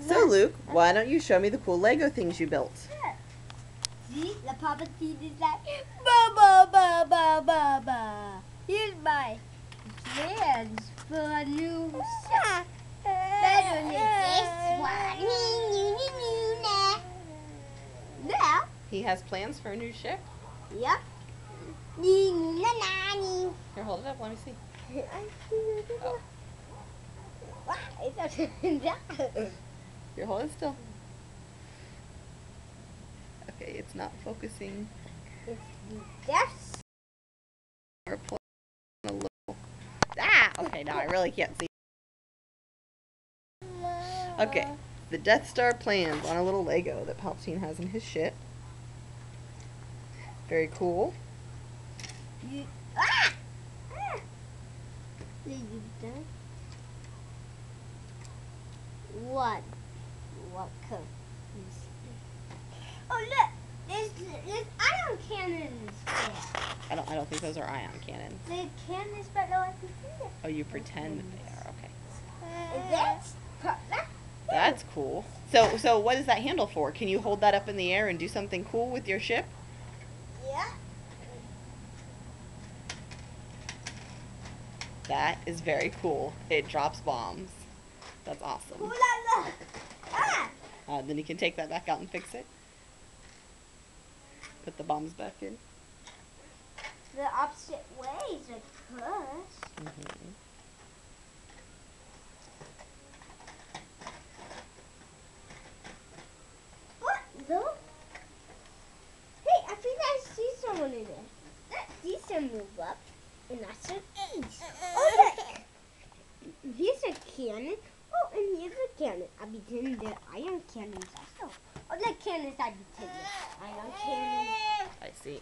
So, Luke, why don't you show me the cool Lego things you built? See, the Papa Teeth is like, ba ba ba ba ba ba. Here's my plans for a new shop. Better than this one. Now. He has plans for a new ship? Yep. Here, hold it up. Let me see. Oh. Here, hold it still. Okay, it's not focusing. It's the best. Or a little. Ah! Okay, now I really can't see. Okay, the Death Star plans on a little Lego that Palpatine has in his ship. Very cool. What could oh look, there's ion cannons there. I don't think those are ion cannons. They're cannons, but no, I can see it. Oh, you pretend that they are. Okay. And That's cool. So what is that handle for? Can you hold that up in the air and do something cool with your ship? Yeah. That is very cool. It drops bombs. That's awesome. Ooh la la. Ah! Then you can take that back out and fix it. Put the bombs back in. The opposite ways, of course. Mm-hmm. What? Look. Hey, I think I see someone in there. That these can move up, and that's an east. Oh, look. Here's a cannon. Oh, and here's a cannon. I between the iron cannons also. Oh, the cannons I between the iron cannons. I see.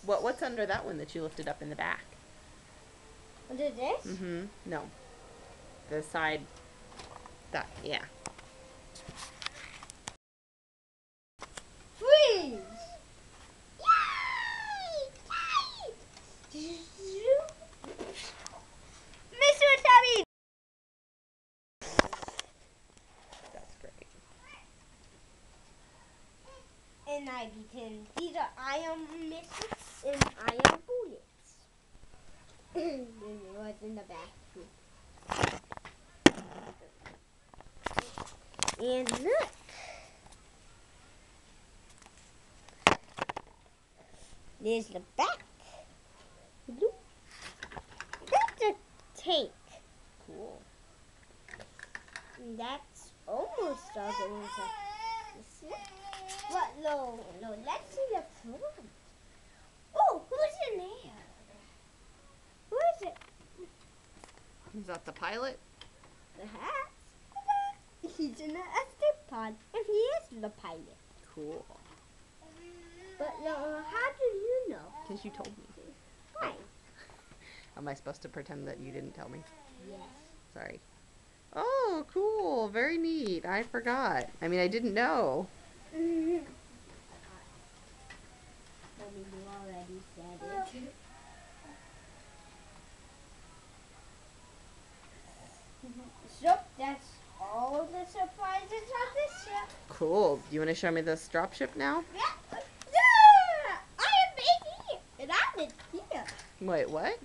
What's under that one that you lifted up in the back? Under this? Mm-hmm. No. The side. That, yeah. Freeze! Yay! Mr. Tabby! That's great. And I pretend these are iron missiles and iron bullets. And what's in the back too. And look. There's the back. That's a tank. Cool. And that's almost all going to. But no, let's see the front. Oh, who's in there? Who is it? Is that the pilot? The hat. He's in the escape pod, and he is the pilot. Cool. But how do you know? Because you told me. Why? Am I supposed to pretend that you didn't tell me? Yes. Sorry. Oh, cool. Very neat. I forgot. I mean, I didn't know. Mommy, you already said it. So that's all the surprises of this ship. Cool. Do you want to show me this dropship now? Yeah. Yeah. I am in here, and I'm in here. Wait, what?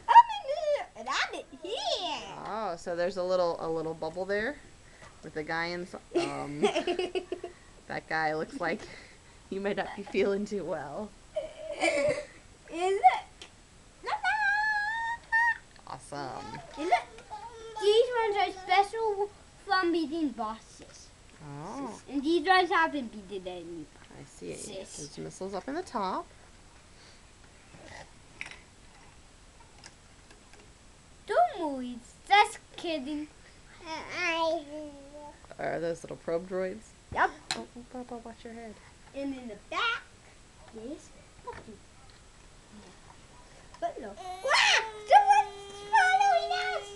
I'm in here, and I'm in here. Oh, so there's a little bubble there with the guy inside. That guy looks like he might not be feeling too well. And look. Awesome. And look. These ones are special from beating bosses. Oh, And these ones haven't beaten any. I see. Sis. There's missiles up in the top. Don't worry, just kidding. Are those little probe droids? Yep. Oh, Papa, watch your head. And in the back is Puppy. But look. Wow! Someone's following us!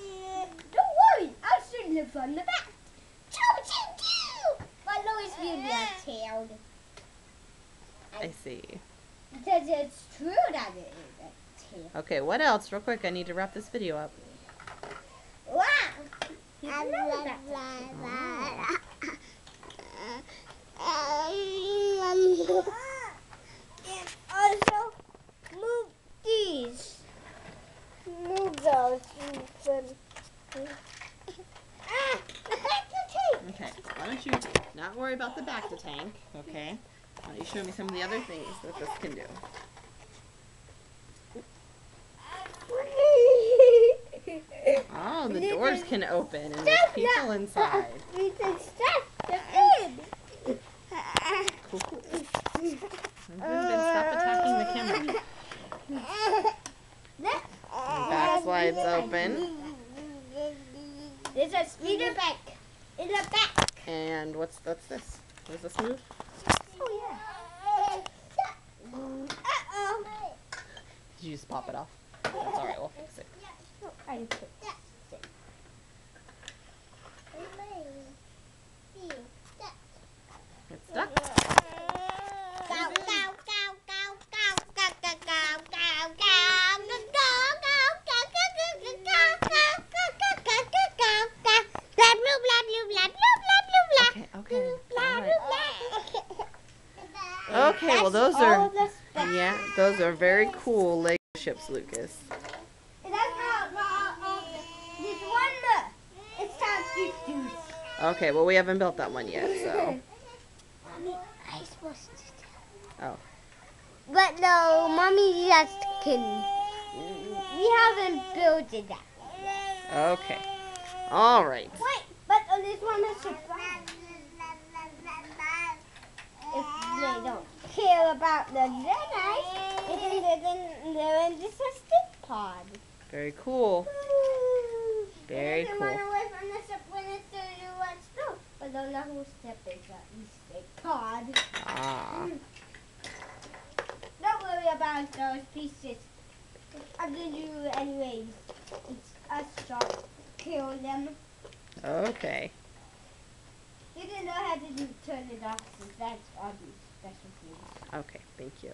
Don't worry, I'll shoot them from the back. Choo choo choo! My Lois will be tailed. I see. Because it's true that it is a tail. Okay, what else? Real quick, I need to wrap this video up. Wow! Here's another back. not worry about the back to tank, okay? Why don't you show me some of the other things that this can do? Oh, the doors can open and there's people inside. We can stop the bin. Cool. Stop attacking the camera. The back slides open. There's a speeder bike in the back. And what's this? Does this move? Oh yeah. Uh-oh. Did you just pop it off? That's alright, we'll fix it. I put it. It's stuck. Okay. Okay, well those are very cool Lego ships, Lucas. Okay, well we haven't built that one yet, so. I'm supposed to tell. Oh. But no, Mommy just kidding. We haven't built it that way. Okay. All right. Wait, but this one is surprise. If they don't care about the Jedi, they're in this a stick pod. Very cool. Very They cool. run away from the ship when it's the right stone. But don't know whose step is that stick pod. Ah. Don't worry about those pieces. I'm gonna do anyways. It's a shot. Kill them. Okay. You can know how to turn it off since that's obvious special things. Okay, thank you.